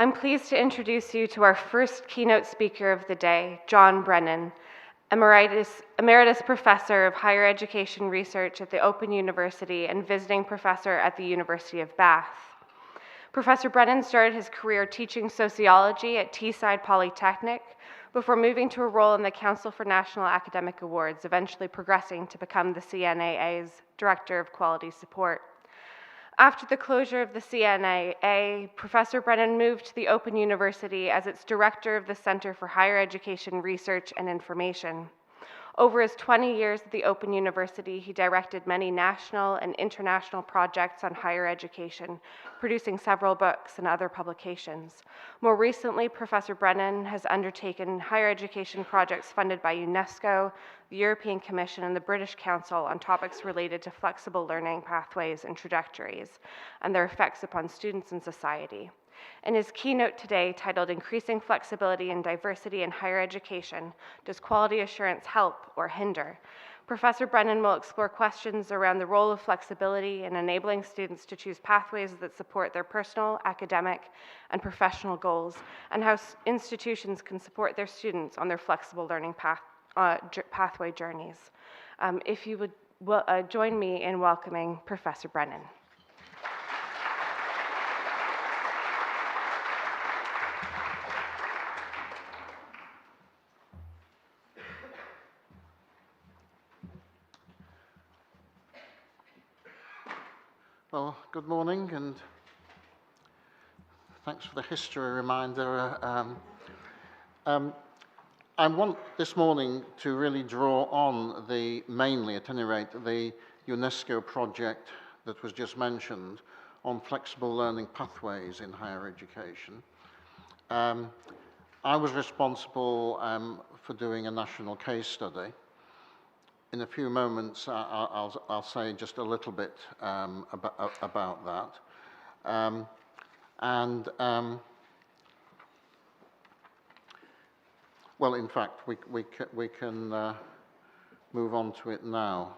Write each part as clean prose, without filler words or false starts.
I'm pleased to introduce you to our first keynote speaker of the day, John Brennan, Emeritus Professor of Higher Education Research at the Open University and visiting professor at the University of Bath. Professor Brennan started his career teaching sociology at Teesside Polytechnic before moving to a role in the Council for National Academic Awards, eventually progressing to become the CNAA's Director of Quality Support. After the closure of the CNAA, Professor Brennan moved to the Open University as its Director of the Center for Higher Education Research and Information. Over his 20 years at the Open University, he directed many national and international projects on higher education, producing several books and other publications. More recently, Professor Brennan has undertaken higher education projects funded by UNESCO, the European Commission, and the British Council on topics related to flexible learning pathways and trajectories, and their effects upon students and society. In his keynote today, titled Increasing Flexibility and Diversity in Higher Education, Does Quality Assurance Help or Hinder? Professor Brennan will explore questions around the role of flexibility in enabling students to choose pathways that support their personal, academic, and professional goals, and how institutions can support their students on their flexible learning pathway journeys. If you would join me in welcoming Professor Brennan. Well, good morning, and thanks for the history reminder. I want this morning to really draw on mainly, at any rate, the UNESCO project that was just mentioned on flexible learning pathways in higher education. I was responsible for doing a national case study. In a few moments, I'll say just a little bit about that. Well, in fact, we can move on to it now.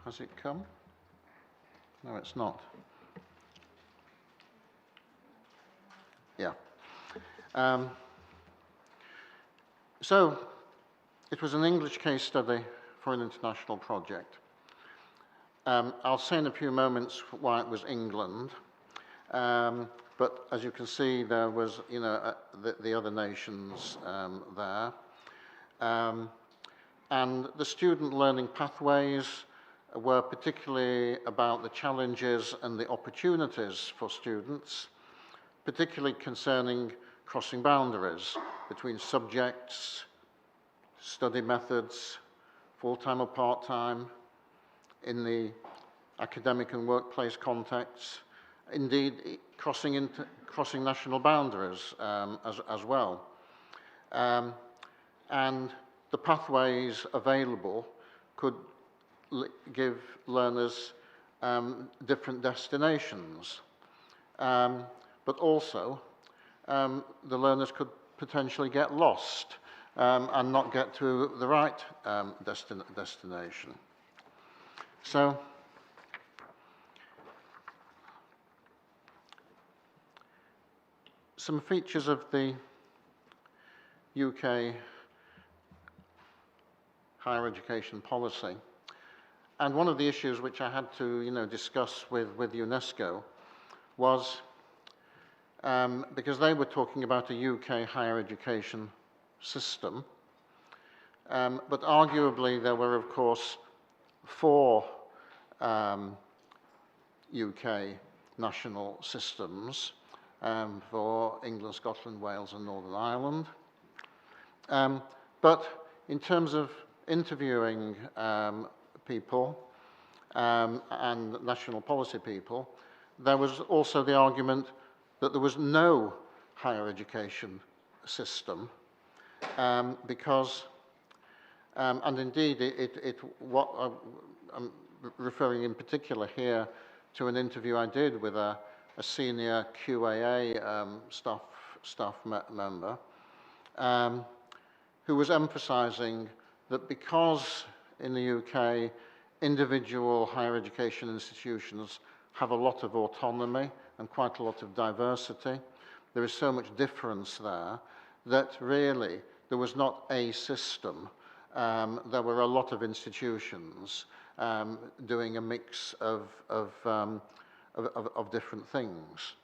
Has it come? No, it's not. Yeah. So, it was an English case study for an international project. I'll say in a few moments why it was England, but as you can see, there was, the other nations there. And the student learning pathways were particularly about the challenges and the opportunities for students, particularly concerning crossing boundaries between subjects, study methods, full-time or part-time, in the academic and workplace contexts, indeed crossing national boundaries as well. And the pathways available could give learners different destinations, but also the learners could potentially get lost and not get to the right destination. So, some features of the UK higher education policy. And one of the issues which I had to discuss with UNESCO was because they were talking about a UK higher education system, but arguably there were, of course, 4 UK national systems for England, Scotland, Wales, and Northern Ireland. But in terms of interviewing people and national policy people, there was also the argument that there was no higher education system because, and indeed, I'm referring in particular here to an interview I did with a senior QAA staff member who was emphasizing that because in the UK individual higher education institutions have a lot of autonomy and quite a lot of diversity. There is so much difference there that really there was not a system. There were a lot of institutions doing a mix of different things.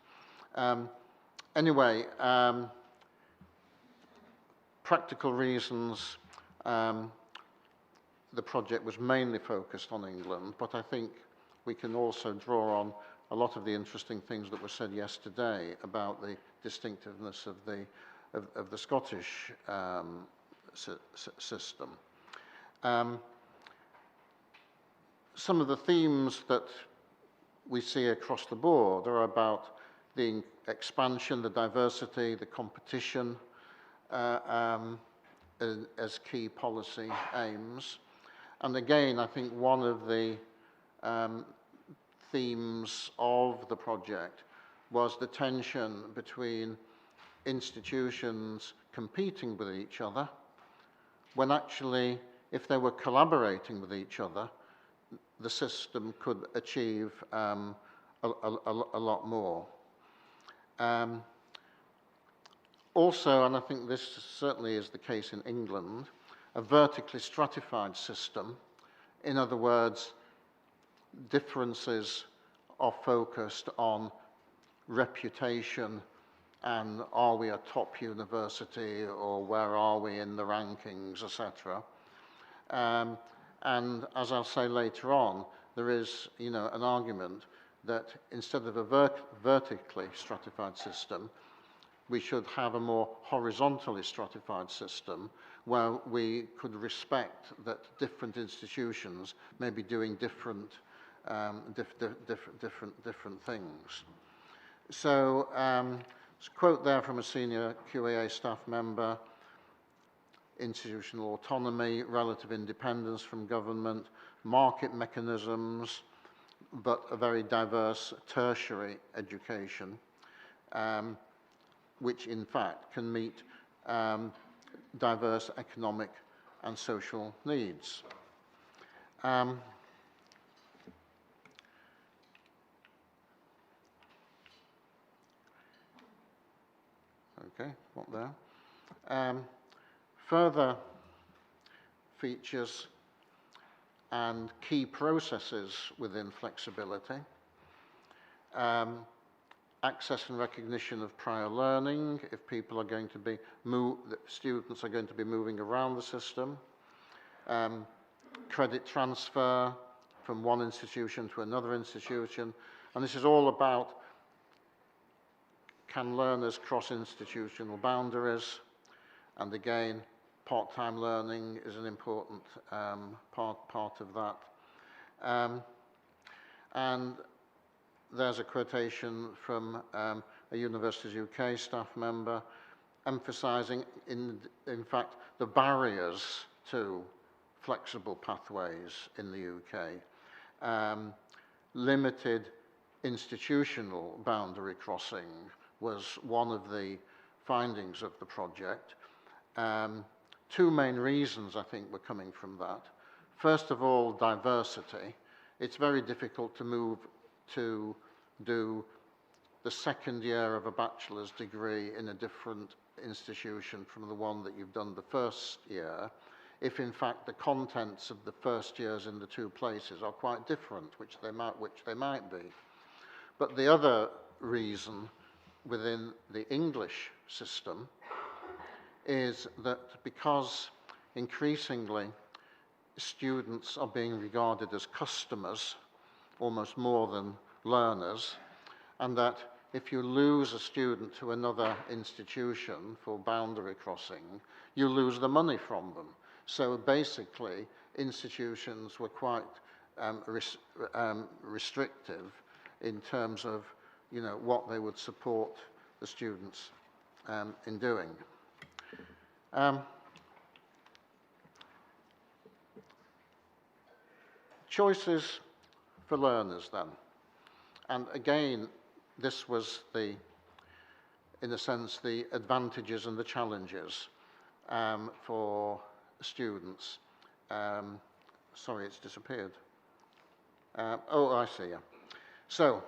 Anyway, practical reasons, the project was mainly focused on England, but I think we can also draw on a lot of the interesting things that were said yesterday about the distinctiveness of the Scottish system. Some of the themes that we see across the board are about the expansion, the diversity, the competition as key policy aims. And again, I think one of the themes of the project was the tension between institutions competing with each other, when actually, if they were collaborating with each other, the system could achieve a lot more. Also, and I think this certainly is the case in England, a vertically stratified system. In other words, differences are focused on reputation and are we a top university or where are we in the rankings, etc. And as I'll say later on, there is, an argument that instead of a vertically stratified system, we should have a more horizontally stratified system where we could respect that different institutions may be doing different things. So, there's a quote there from a senior QAA staff member: institutional autonomy, relative independence from government, market mechanisms, but a very diverse tertiary education, which in fact can meet diverse economic and social needs. Okay, what there? Further features and key processes within flexibility. Access and recognition of prior learning, if people are going to be students are going to be moving around the system. Credit transfer from one institution to another institution. And this is all about, can learners cross institutional boundaries? And again, part-time learning is an important part of that. And there's a quotation from a Universities UK staff member emphasising, in fact, the barriers to flexible pathways in the UK. Limited institutional boundary crossing was one of the findings of the project. Two main reasons, I think, were coming from that. First of all, diversity. It's very difficult to move to do the second year of a bachelor's degree in a different institution from the one that you've done the first year, if in fact the contents of the first years in the two places are quite different, which they might be. But the other reason within the English system is that because increasingly students are being regarded as customers, almost more than learners, and that if you lose a student to another institution for boundary crossing, you lose the money from them. So basically, institutions were quite restrictive in terms of, what they would support the students in doing. Choices for learners then. And again, this was in a sense, the advantages and the challenges for students. Sorry, it's disappeared. Oh, I see, yeah. So,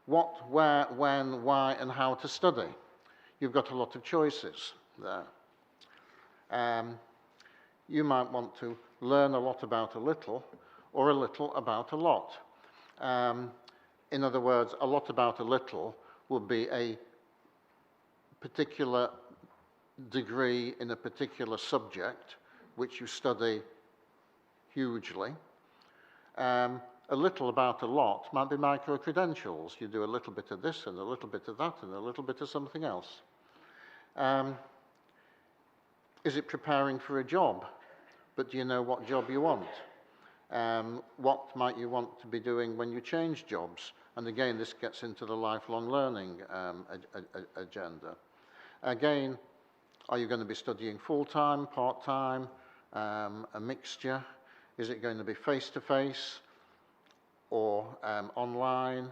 what, where, when, why, and how to study. You've got a lot of choices there. You might want to learn a lot about a little, or a little about a lot. In other words, a lot about a little would be a particular degree in a particular subject, which you study hugely. A little about a lot might be micro-credentials. You do a little bit of this and a little bit of that and a little bit of something else. Is it preparing for a job? But do you know what job you want? What might you want to be doing when you change jobs? And again, this gets into the lifelong learning agenda. Again, are you going to be studying full-time, part-time, a mixture? Is it going to be face-to-face or online,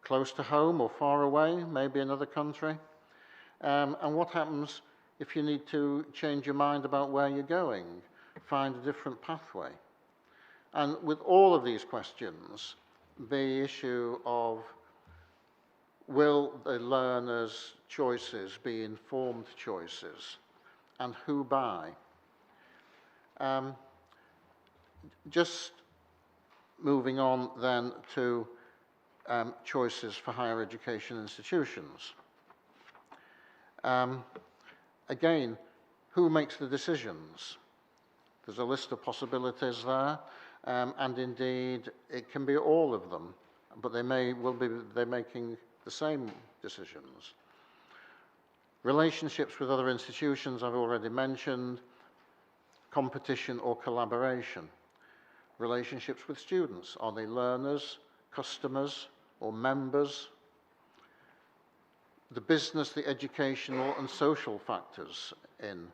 close to home or far away, maybe another country? And what happens if you need to change your mind about where you're going, find a different pathway? And with all of these questions, the issue of will the learner's choices be informed choices, and who by? Just moving on then to choices for higher education institutions. Again, who makes the decisions? There's a list of possibilities there, and indeed it can be all of them, but they're making the same decisions. Relationships with other institutions I've already mentioned, competition or collaboration. Relationships with students, are they learners, customers, or members? The business, the educational and social factors in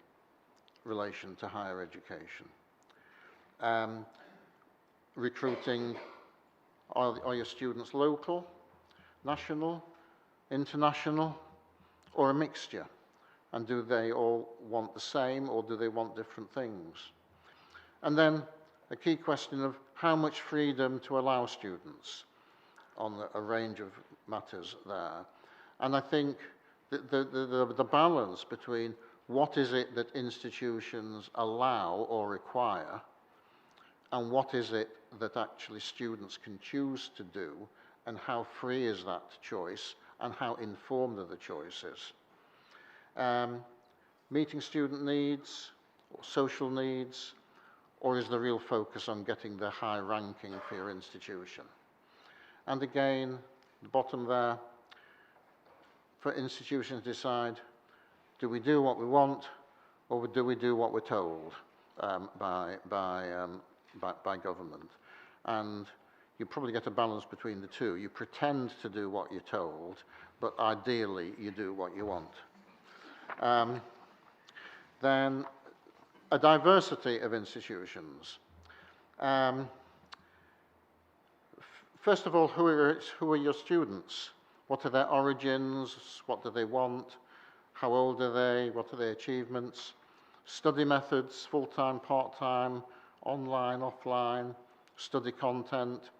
relation to higher education. Recruiting, are your students local, national, international, or a mixture? And do they all want the same, or do they want different things? And then a key question of how much freedom to allow students on a range of matters there. And I think the balance between what is it that institutions allow or require, and what is it that actually students can choose to do, and how free is that choice, and how informed are the choices. Meeting student needs, or social needs, or is the real focus on getting the high ranking for your institution? And again, the bottom there, for institutions to decide, do we do what we want, or do we do what we're told by government? And you probably get a balance between the two. You pretend to do what you're told, but ideally you do what you want. Then a diversity of institutions. First of all, who are your students? What are their origins? What do they want? How old are they? What are their achievements? Study methods, full-time, part-time, online, offline, study content,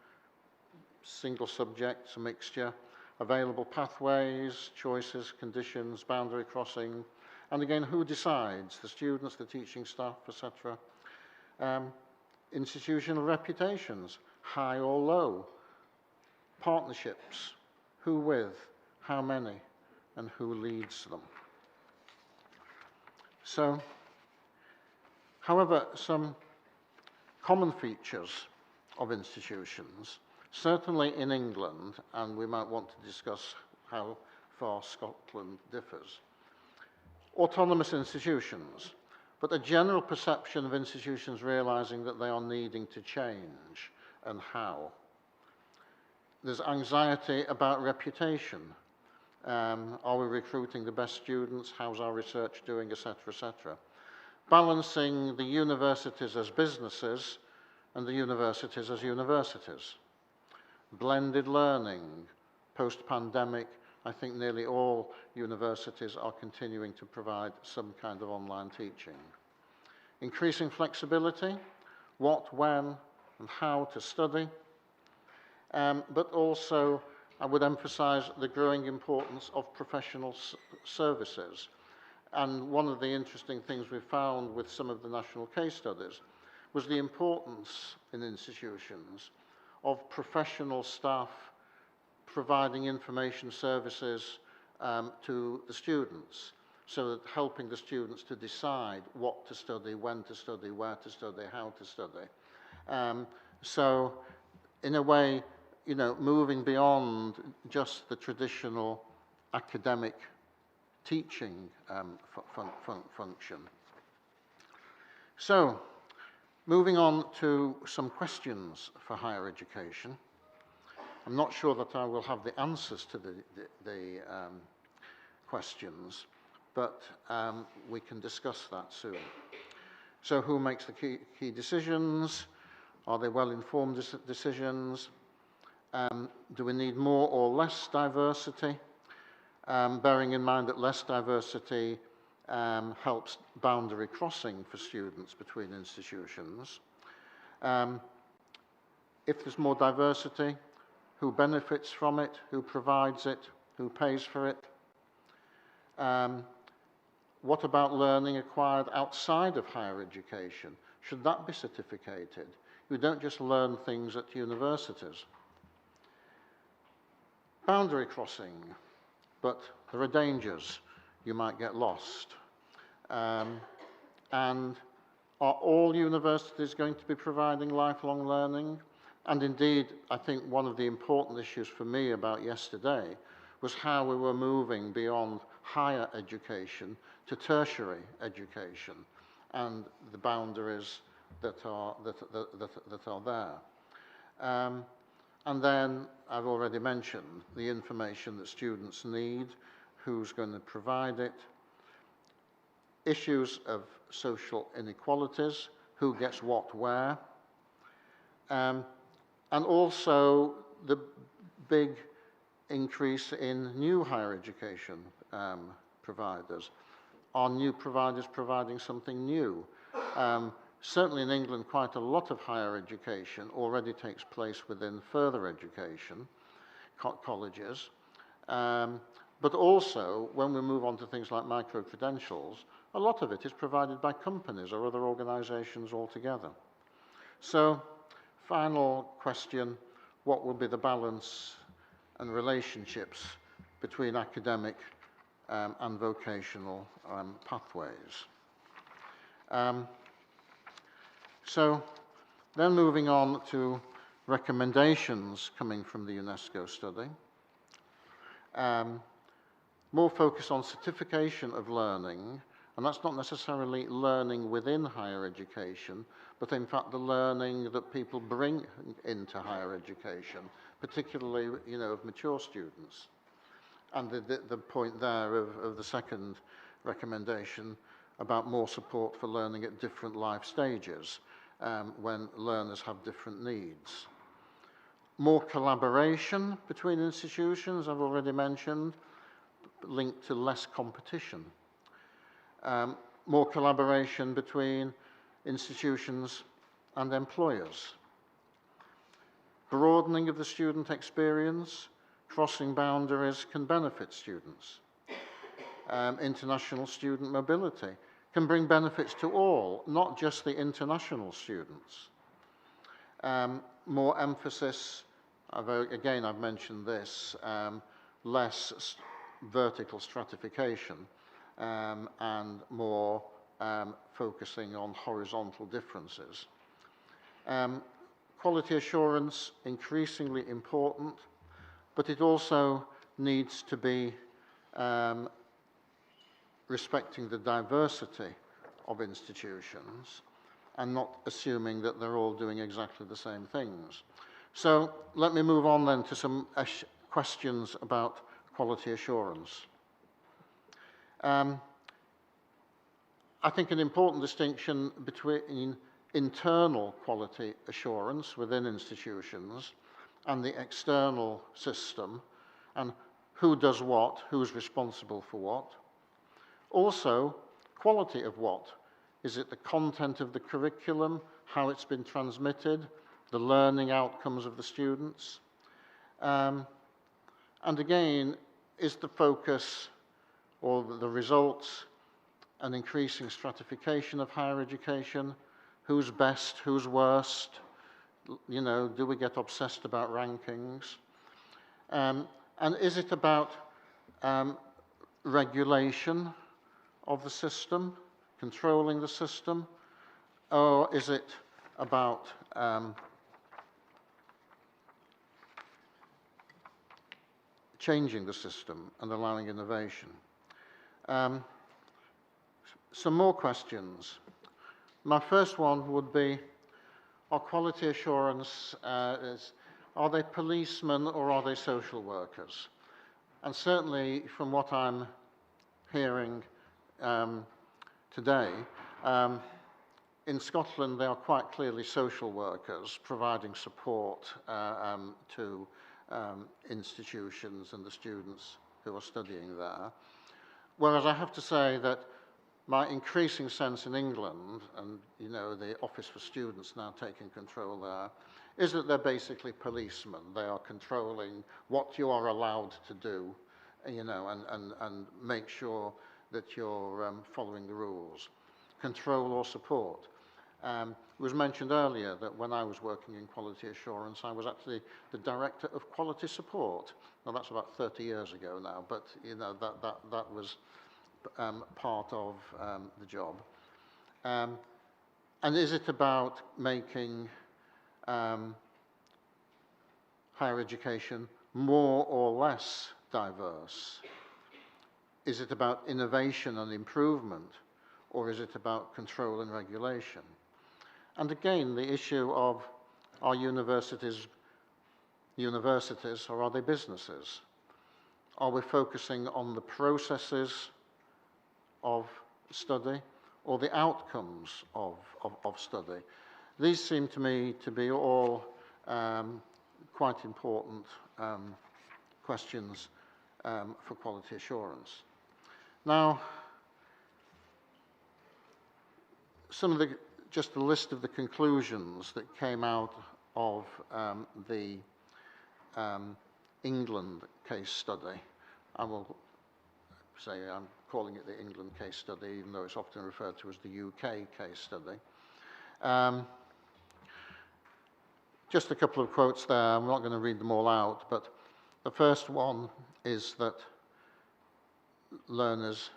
single subjects, a mixture, available pathways, choices, conditions, boundary crossing, and again, who decides? The students, the teaching staff, etc. Institutional reputations, high or low. Partnerships, who with, how many, and who leads them. So, however, some common features of institutions, certainly in England, and we might want to discuss how far Scotland differs. Autonomous institutions, but a general perception of institutions realizing that they are needing to change, and how. There's anxiety about reputation. Are we recruiting the best students? How's our research doing, etc., etc. Balancing the universities as businesses and the universities as universities. Blended learning, post-pandemic, I think nearly all universities are continuing to provide some kind of online teaching. Increasing flexibility, what, when, and how to study, but also I would emphasize the growing importance of professional services. And one of the interesting things we found with some of the national case studies was the importance in institutions of professional staff providing information services to the students, so that helping the students to decide what to study, when to study, where to study, how to study. So in a way, you know, moving beyond just the traditional academic teaching function. So, moving on to some questions for higher education. I'm not sure that I will have the answers to the questions, but we can discuss that soon. So who makes the key decisions? Are they well-informed decisions? Do we need more or less diversity? Bearing in mind that less diversity helps boundary crossing for students between institutions. If there's more diversity, who benefits from it, who provides it, who pays for it? What about learning acquired outside of higher education? Should that be certificated? You don't just learn things at universities. Boundary crossing, but there are dangers. You might get lost. And are all universities going to be providing lifelong learning? And indeed, I think one of the important issues for me about yesterday was how we were moving beyond higher education to tertiary education and the boundaries that are there. And then I've already mentioned the information that students need, who's going to provide it, issues of social inequalities, who gets what where, and also the big increase in new higher education providers. Are new providers providing something new? Certainly in England, quite a lot of higher education already takes place within further education, colleges. But also, when we move on to things like micro-credentials, a lot of it is provided by companies or other organizations altogether. So, final question, what will be the balance and relationships between academic and vocational pathways? So then moving on to recommendations coming from the UNESCO study. More focus on certification of learning, and that's not necessarily learning within higher education, but in fact the learning that people bring into higher education, particularly, you know, of mature students. And the point there of the second recommendation about more support for learning at different life stages when learners have different needs. More collaboration between institutions, I've already mentioned, linked to less competition. More collaboration between institutions and employers. Broadening of the student experience, crossing boundaries can benefit students. International student mobility can bring benefits to all, not just the international students. More emphasis, I've mentioned this, less vertical stratification and more focusing on horizontal differences. Quality assurance, increasingly important, but it also needs to be respecting the diversity of institutions and not assuming that they're all doing exactly the same things. So let me move on then to some questions about quality assurance. I think an important distinction between internal quality assurance within institutions and the external system, and who does what, who's responsible for what. Also, quality of what? Is it the content of the curriculum, how it's been transmitted, the learning outcomes of the students? And again, is the focus or the results an increasing stratification of higher education? Who's best, who's worst? You know, do we get obsessed about rankings? And is it about regulation of the system, controlling the system? Or is it about changing the system and allowing innovation? Some more questions. My first one would be, are quality assurance, are they policemen or are they social workers? And certainly from what I'm hearing today, in Scotland they are quite clearly social workers providing support to institutions and the students who are studying there. Whereas I have to say that my increasing sense in England, and you know the Office for Students now taking control there, is that they're basically policemen. They are controlling what you are allowed to do, you know, and make sure that you're following the rules. Control or support. It was mentioned earlier that when I was working in quality assurance, I was actually the director of quality support. Now that's about 30 years ago now, but you know that was part of the job. And is it about making higher education more or less diverse? Is it about innovation and improvement, or is it about control and regulation? And again, the issue of, are universities or are they businesses? Are we focusing on the processes of study or the outcomes of study? These seem to me to be all quite important questions for quality assurance. Now, just a list of the conclusions that came out of the England case study. I will say I'm calling it the England case study, even though it's often referred to as the UK case study. Just a couple of quotes there. I'm not going to read them all out, but the first one is that learners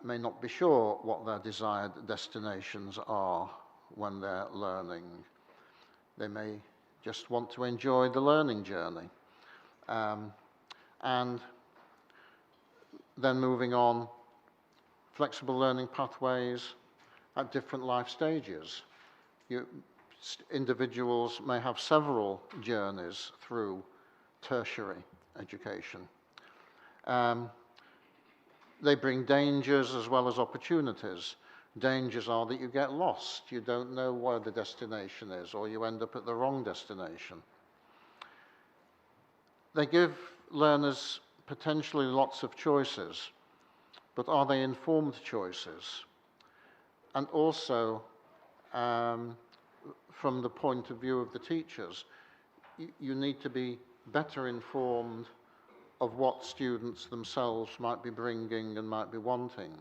may not be sure what their desired destinations are when they're learning. They may just want to enjoy the learning journey. And then moving on, flexible learning pathways at different life stages. Individuals may have several journeys through tertiary education. They bring dangers as well as opportunities. Dangers are that you get lost. You don't know where the destination is, or you end up at the wrong destination. They give learners potentially lots of choices, but are they informed choices? And also, from the point of view of the teachers, you need to be better informed of what students themselves might be bringing and might be wanting.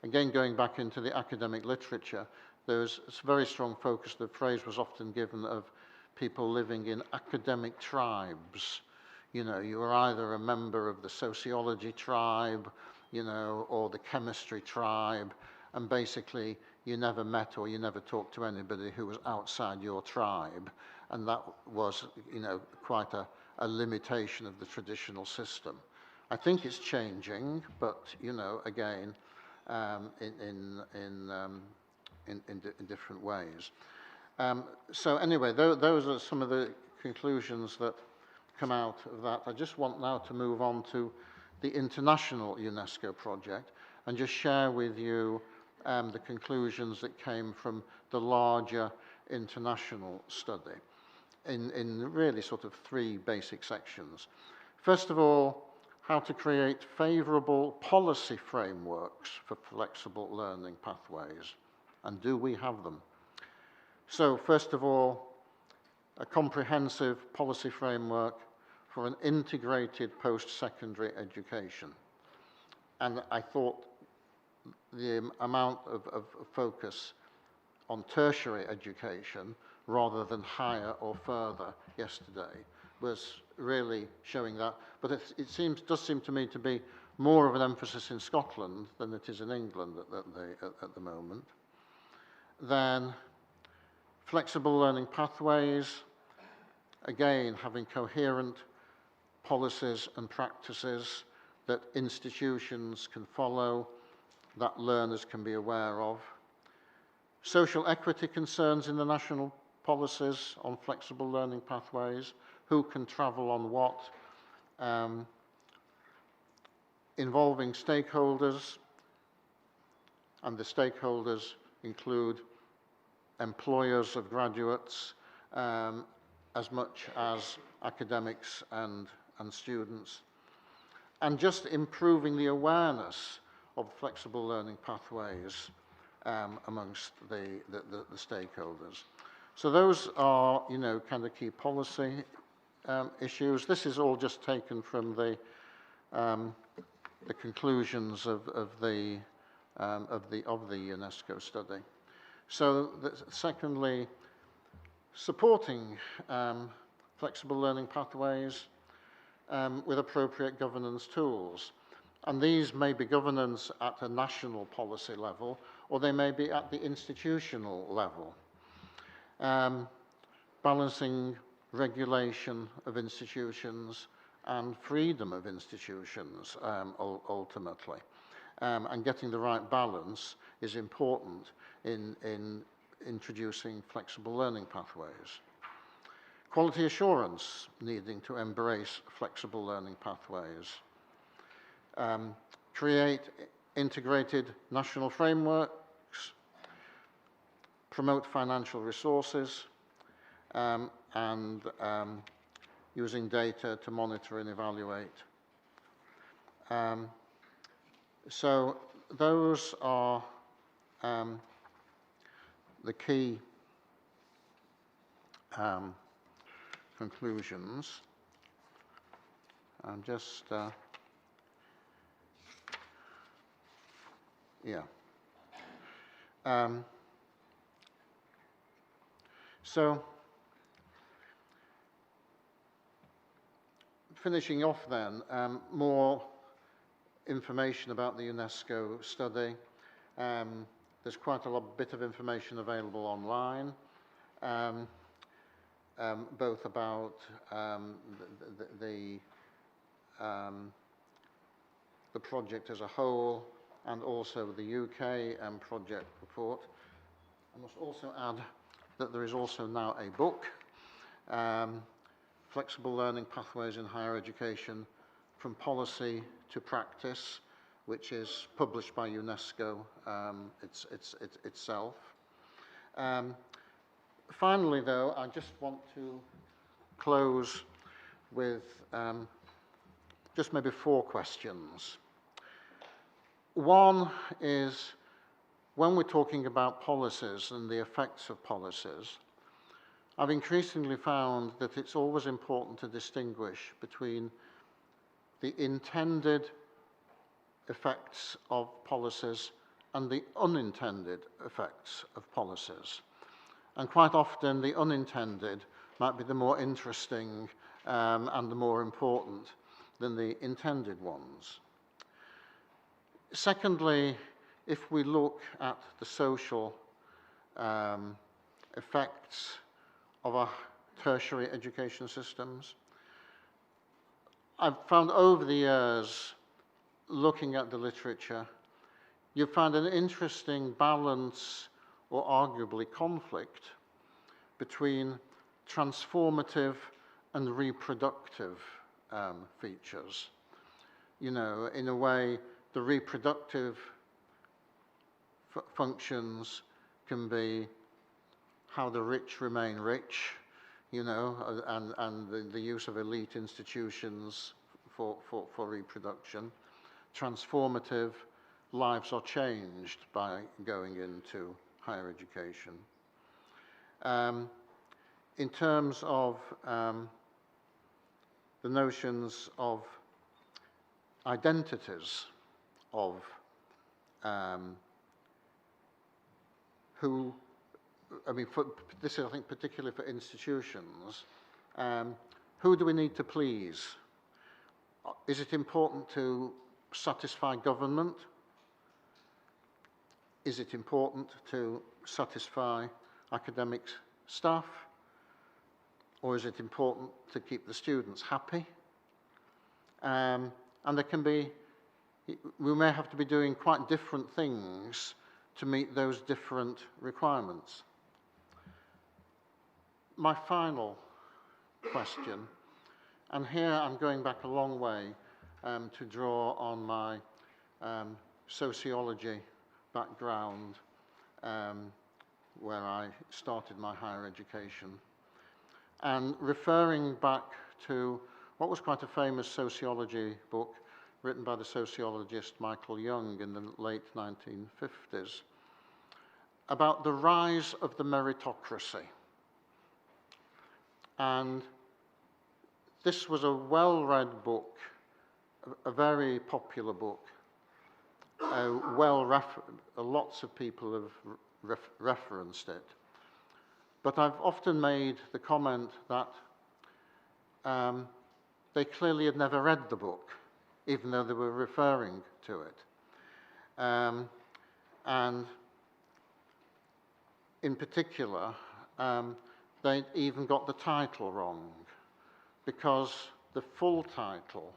Again, going back into the academic literature, there's a very strong focus, the phrase was often given of people living in academic tribes. You know, you are either a member of the sociology tribe, you know, or the chemistry tribe, and basically you never met or you never talked to anybody who was outside your tribe. And that was, you know, quite a limitation of the traditional system. I think it's changing, but, you know, again, in different ways. So anyway, those are some of the conclusions that come out of that. I just want now to move on to the international UNESCO project and just share with you the conclusions that came from the larger international study in really sort of three basic sections. First of all, how to create favourable policy frameworks for flexible learning pathways, and do we have them? So first of all, a comprehensive policy framework for an integrated post-secondary education. And I thought the amount of focus on tertiary education rather than higher or further yesterday was really showing that. But it does seem to me to be more of an emphasis in Scotland than it is in England at the moment. Then flexible learning pathways, again having coherent policies and practices that institutions can follow, that learners can be aware of. Social equity concerns in the national policies on flexible learning pathways, who can travel on what, involving stakeholders, and the stakeholders include employers of graduates as much as academics and students, and just improving the awareness of flexible learning pathways amongst the stakeholders. So those are, kind of key policy issues. This is all just taken from the conclusions of the UNESCO study. So, secondly, supporting flexible learning pathways with appropriate governance tools. And these may be governance at a national policy level, or they may be at the institutional level. Balancing regulation of institutions and freedom of institutions, ultimately. And getting the right balance is important in introducing flexible learning pathways. Quality assurance, needing to embrace flexible learning pathways. Create integrated national frameworks, promote financial resources, and using data to monitor and evaluate. So those are the key conclusions. I'm just, yeah. So, finishing off then, more information about the UNESCO study. There's quite a bit of information available online, both about the project as a whole and also the UK project report. I must also add that there is also now a book, Flexible Learning Pathways in Higher Education from Policy to Practice, which is published by UNESCO itself. Finally, though, I just want to close with just maybe 4 questions. One is, when we're talking about policies and the effects of policies, I've increasingly found that it's always important to distinguish between the intended effects of policies and the unintended effects of policies. And quite often the unintended might be the more interesting and the more important than the intended ones. Secondly, if we look at the social effects of our tertiary education systems, I've found over the years, looking at the literature, you find an interesting balance or arguably conflict between transformative and reproductive features. In a way, the reproductive functions can be how the rich remain rich, and the use of elite institutions for reproduction. Transformative, lives are changed by going into higher education. In terms of the notions of identities of who, I mean, this is, I think, particularly for institutions, who do we need to please? Is it important to satisfy government? Is it important to satisfy academic staff? Or is it important to keep the students happy? And there can be, we may have to be doing quite different things to meet those different requirements. My final question, and here I'm going back a long way to draw on my sociology background where I started my higher education, and referring back to what was quite a famous sociology book written by the sociologist Michael Young in the late 1950s about the rise of the meritocracy. And this was a well-read book, a very popular book, lots of people have referenced it. But I've often made the comment that they clearly had never read the book, even though they were referring to it. And in particular, they even got the title wrong, because the full title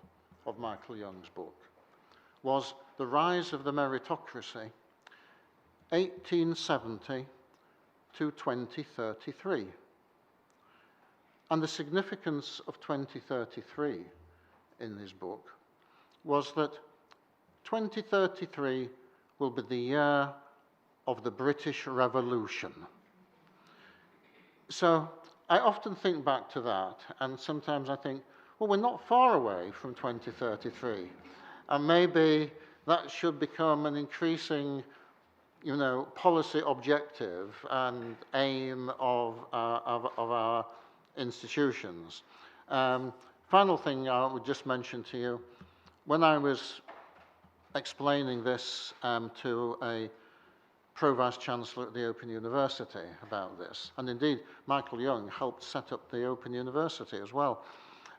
of Michael Young's book was The Rise of the Meritocracy, 1870 to 2033. And the significance of 2033 in his book was that 2033 will be the year of the British Revolution. So I often think back to that, and sometimes I think, well, we're not far away from 2033, and maybe that should become an increasing, policy objective and aim of our institutions. Final thing I would just mention to you, when I was explaining this to a Pro-Vice Chancellor at the Open University about this, and indeed Michael Young helped set up the Open University as well,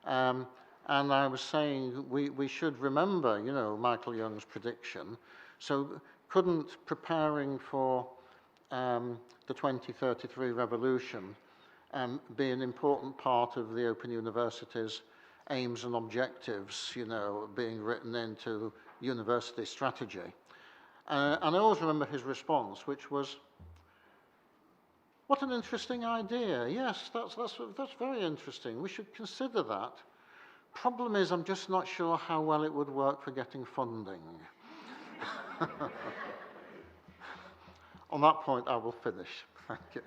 and I was saying we should remember, Michael Young's prediction. So couldn't preparing for the 2033 revolution be an important part of the Open University's aims and objectives, being written into university strategy? And I always remember his response, which was, "What an interesting idea. Yes, that's very interesting. We should consider that. Problem is, I'm just not sure how well it would work for getting funding." On that point, I will finish. Thank you.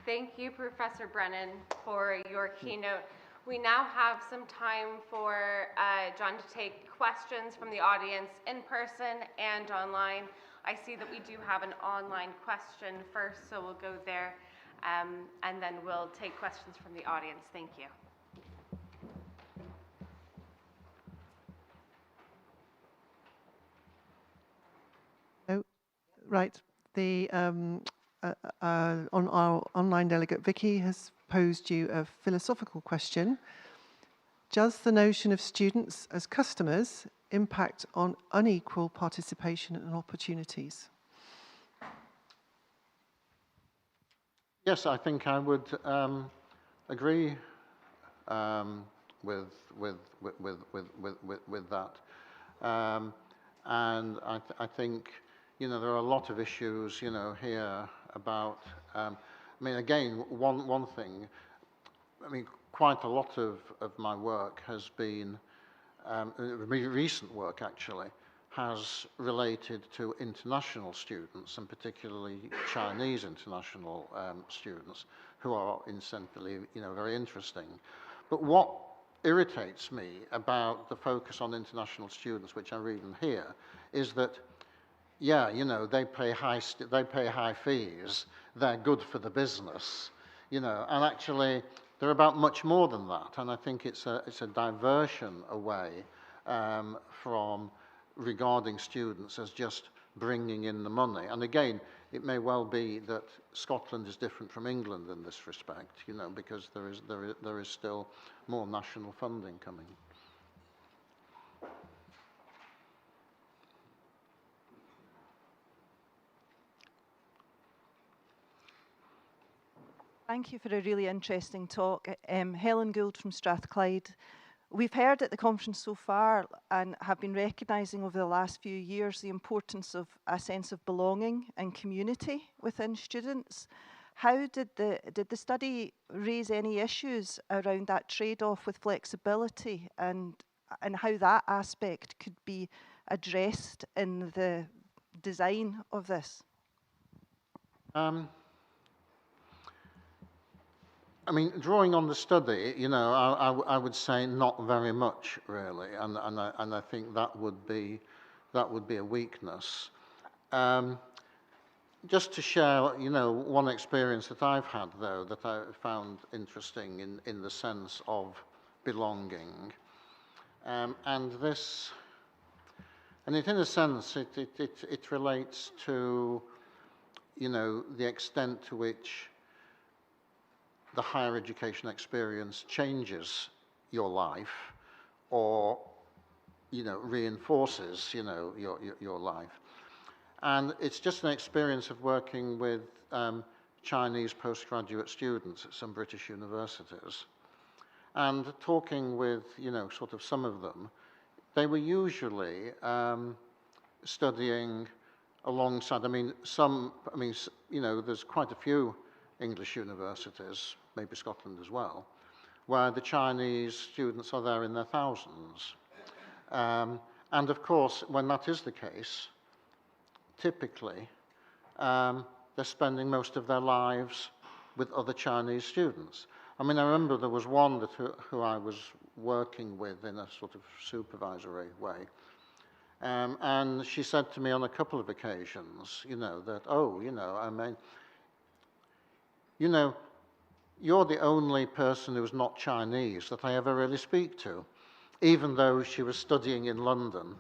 Thank you, Professor Brennan, for your keynote. We now have some time for John to take questions from the audience in person and online. I see that we do have an online question first, so we'll go there, and then we'll take questions from the audience. Thank you. Oh, right. On our online delegate, Vicky, has posed you a philosophical question. Does the notion of students as customers impact on unequal participation and opportunities? Yes, I think I would agree with that, and I think there are a lot of issues here about. Again, one thing. Quite a lot of my work has been, recent work actually, has related to international students, and particularly Chinese international students, who are incidentally, very interesting. But what irritates me about the focus on international students, which I read in here, is that yeah, you know, they pay high fees. They're good for the business, you know. And actually, they're about much more than that. And I think it's a diversion away from regarding students as just bringing in the money. And again, it may well be that Scotland is different from England in this respect, you know, because there is still more national funding coming. Thank you for a really interesting talk. Helen Gould from Strathclyde. We've heard at the conference so far and have been recognising over the last few years the importance of a sense of belonging and community within students. How did the study raise any issues around that trade-off with flexibility and how that aspect could be addressed in the design of this? I mean, drawing on the study, you know, I would say not very much really, and I think that would be a weakness. Just to share, you know, one experience that I've had though that I found interesting in the sense of belonging, and it in a sense it relates to, you know, the extent to which the higher education experience changes your life or, you know, reinforces, you know, your life. And it's just an experience of working with Chinese postgraduate students at some British universities and talking with, you know, sort of some of them. They were usually studying alongside, you know, there's quite a few English universities, maybe Scotland as well, where the Chinese students are there in their thousands. And of course, when that is the case, typically, they're spending most of their lives with other Chinese students. I mean, I remember there was one who I was working with in a sort of supervisory way. And she said to me on a couple of occasions, you know, that, oh, you know, I mean, you know, you're the only person who's not Chinese that I ever really speak to. Even though she was studying in London,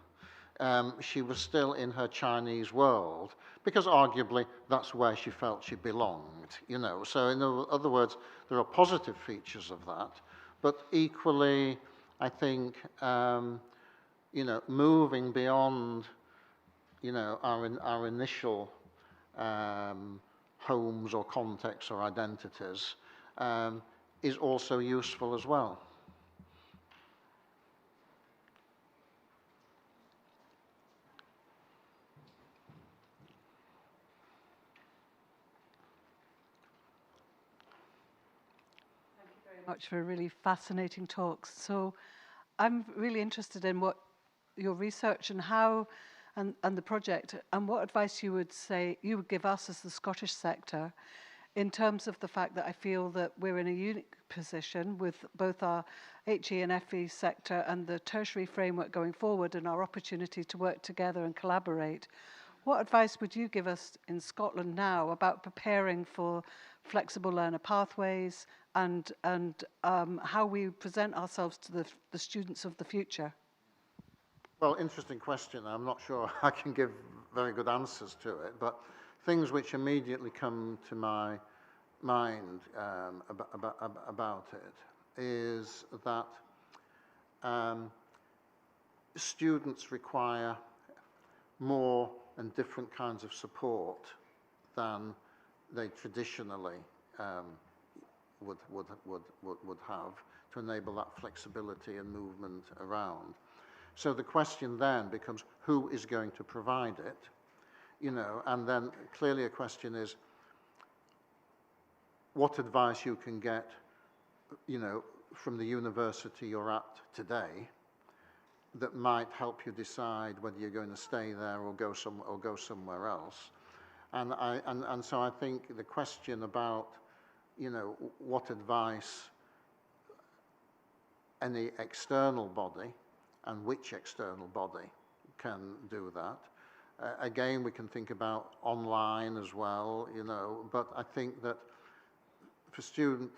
she was still in her Chinese world, because arguably that's where she felt she belonged, you know. So in other words, there are positive features of that, but equally, I think, you know, moving beyond, you know, our initial homes or contexts or identities is also useful as well. Thank you very much for really fascinating talks. So I'm really interested in what your research and how and the project, and what advice you would give us as the Scottish sector in terms of the fact that I feel that we're in a unique position with both our HE and FE sector and the tertiary framework going forward and our opportunity to work together and collaborate. What advice would you give us in Scotland now about preparing for flexible learner pathways and how we present ourselves to the students of the future? Well, interesting question. I'm not sure I can give very good answers to it, but things which immediately come to my mind about it is that students require more and different kinds of support than they traditionally would have to enable that flexibility and movement around. So the question then becomes, who is going to provide it? You know, and then clearly a question is what advice you can get, you know, from the university you're at today that might help you decide whether you're going to stay there or go somewhere else. And so I think the question about, you know, what advice any external body and which external body can do that Again, we can think about online as well, you know, but I think that for student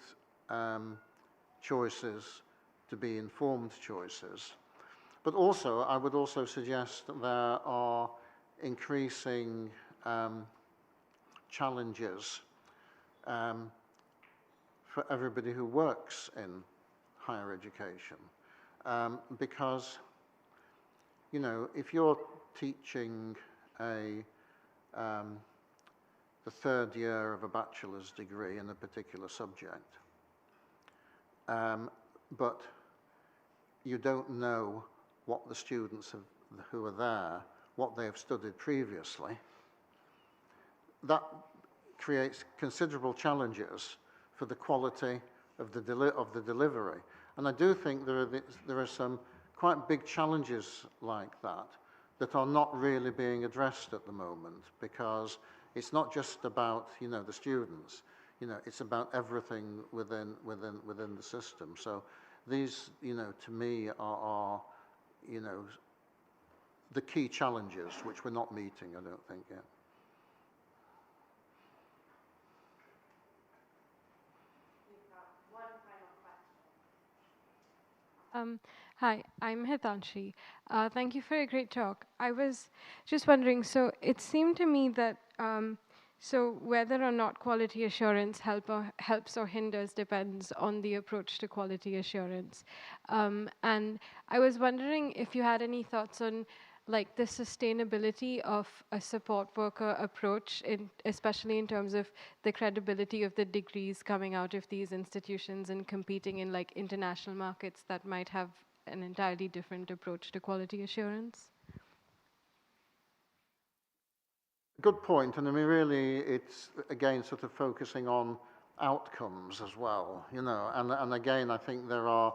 choices to be informed choices. But also, I would also suggest that there are increasing challenges for everybody who works in higher education. Because, you know, if you're teaching the third year of a bachelor's degree in a particular subject, but you don't know what the students who are there, what they have studied previously, that creates considerable challenges for the quality of the delivery. And I do think there are some quite big challenges like that are not really being addressed at the moment, because it's not just about, you know, the students, you know, it's about everything within the system. So these, you know, to me are you know, the key challenges which we're not meeting, I don't think, yet. Hi, I'm Hitanshi. Thank you for a great talk. I was just wondering, so it seemed to me that so whether or not quality assurance helps or hinders depends on the approach to quality assurance. And I was wondering if you had any thoughts on like the sustainability of a support worker approach, especially in terms of the credibility of the degrees coming out of these institutions and competing in like international markets that might have an entirely different approach to quality assurance? Good point, and I mean, really, it's again sort of focusing on outcomes as well, you know, and again, I think there are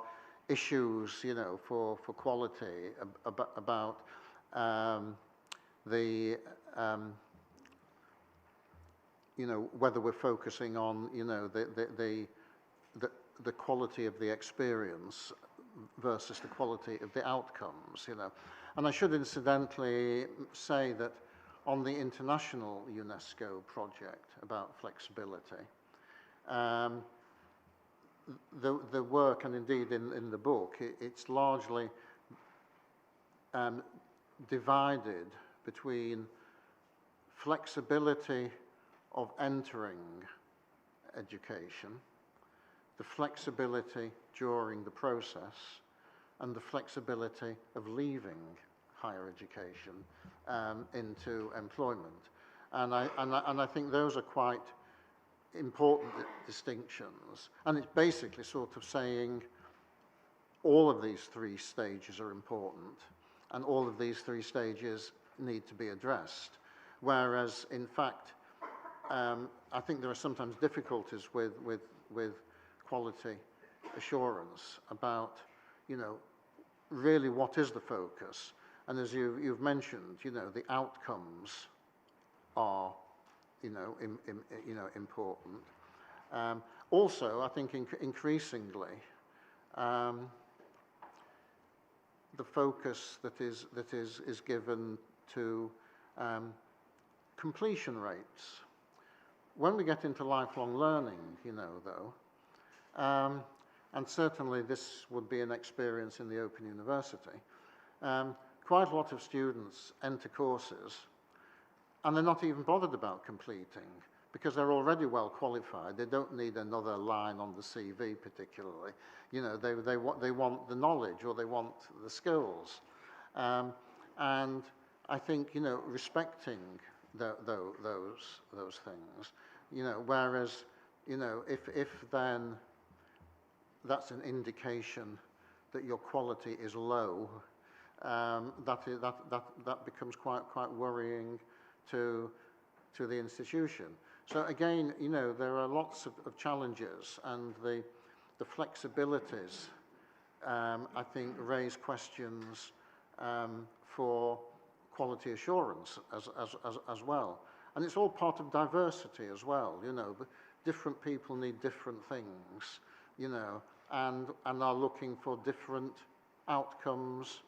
issues, you know, for quality about you know, whether we're focusing on, you know, the quality of the experience versus the quality of the outcomes, you know. And I should incidentally say that on the international UNESCO project about flexibility, the work, and indeed in the book, it's largely divided between flexibility of entering education, the flexibility during the process, and the flexibility of leaving higher education into employment. And I think those are quite important distinctions. And it's basically sort of saying all of these three stages are important, and all of these three stages need to be addressed. Whereas, in fact, I think there are sometimes difficulties with quality assurance about, you know, really what is the focus. And as you've mentioned, you know, the outcomes are, you know, important. Also, I think increasingly, the focus that is given to completion rates. When we get into lifelong learning, you know, though, and certainly this would be an experience in the Open University, quite a lot of students enter courses and they're not even bothered about completing because they're already well qualified. They don't need another line on the CV particularly. You know, they want the knowledge or they want the skills. And I think, you know, respecting those things, you know, whereas, you know, if then that's an indication that your quality is low, that becomes quite worrying to the institution. So again, you know, there are lots of challenges, and the flexibilities, I think, raise questions for quality assurance as well. And it's all part of diversity as well, you know. But different people need different things, you know, and are looking for different outcomes,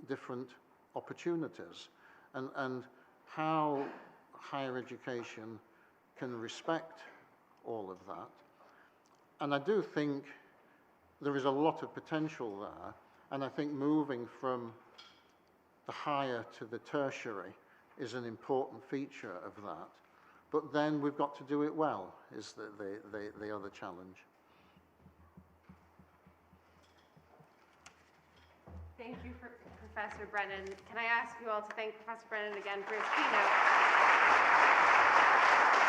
different opportunities. and how higher education can respect all of that. And I do think there is a lot of potential there, and I think moving from the higher to the tertiary is an important feature of that. But then we've got to do it well, is the other challenge. Thank you, Professor Brennan. Can I ask you all to thank Professor Brennan again for his keynote?